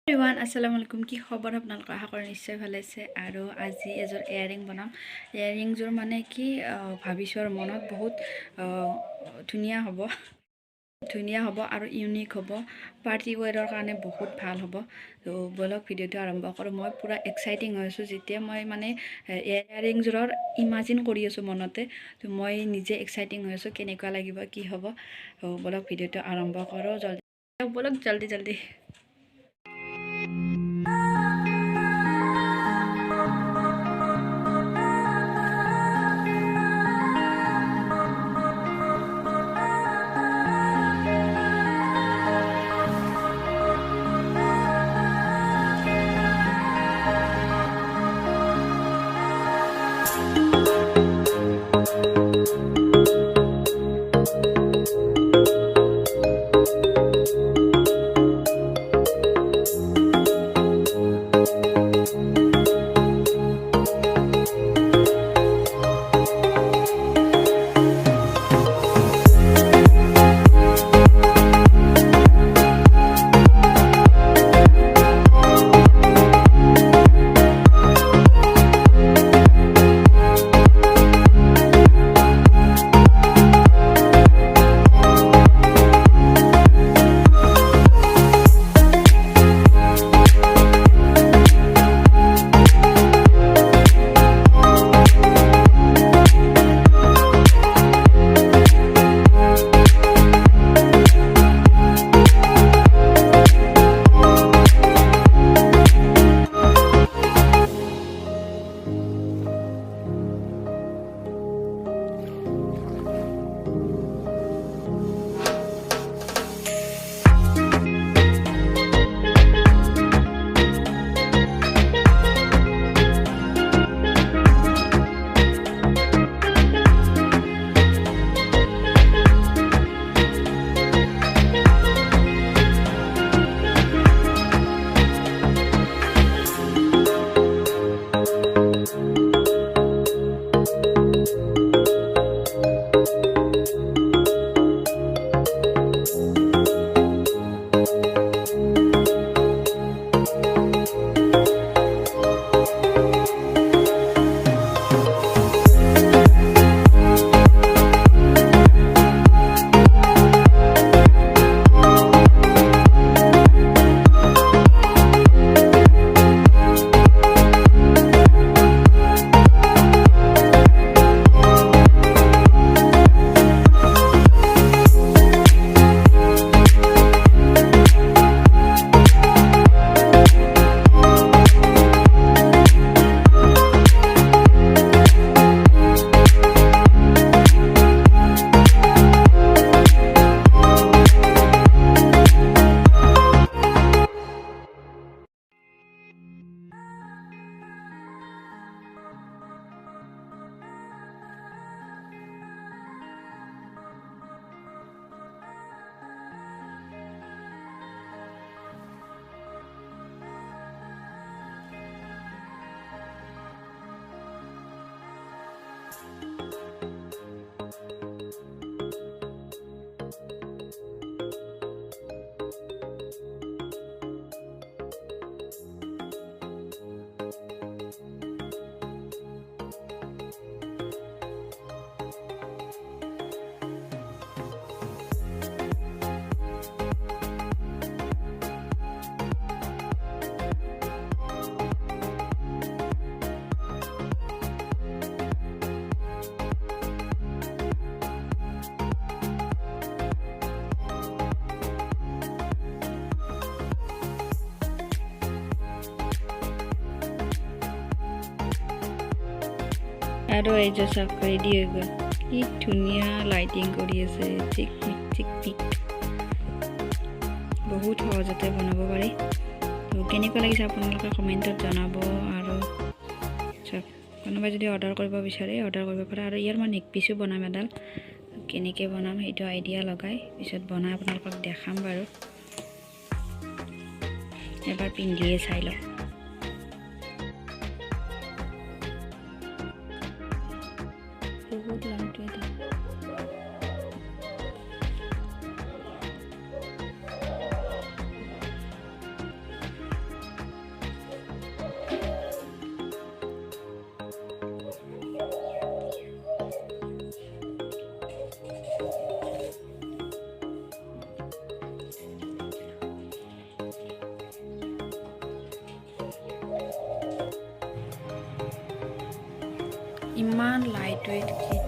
everyone আসসালামু আলাইকুম কি খবৰ আপোনালোকৰ আশা কৰোঁ নিশ্চয় ভালে আছে আৰু আজি এযোৰ ইয়াৰিং বনাম ইয়াৰিংযোৰ মানে কি ভাবিছোঁ আৰু মনত বহুত ধুনীয়া হ'ব আৰু ইউনিক হ'ব পাৰ্টি ৱেৰৰ কাৰণে বহুত ভাল হ'ব তো বলক ভিডিঅ'টো আৰম্ভ কৰোঁ মই পুৰা এক্সাইটিং হৈ আছোঁ যেতিয়া মই মানে ইয়াৰিংযোৰৰ ইমাজিন কৰি আছোঁ মনতে তো মই নিজে এক্সাইটিং হৈ আছোঁ কেনেকুৱা লাগিব কি হ'ব তো বলক ভিডিঅ'টো আৰম্ভ কৰোঁ জলদি আৰু এই যে সব ৰেডি হৈ গ'ল কি ধুনীয়া লাইটিং কৰি আছে চিক পিক বহুত সহজতে বনাব পাৰি তো কেনেকুৱা লাগিছে আপোনালোকে কমেণ্টত জনাব আৰু সব কোনোবাই যদি অৰ্ডাৰ কৰিব বিচাৰে অৰ্ডাৰ কৰিব পাৰে আৰু ইয়াৰ মই নেক পিচো বনাম এডাল কেনেকৈ বনাম সেইটো আইডিয়া লগাই পিছত বনাই আপোনালোকক দেখাম বাৰু এবাৰ পিন্ধিয়ে চাই লওক বহুত লাইট এটা ইমান লাইট ৱেইট কি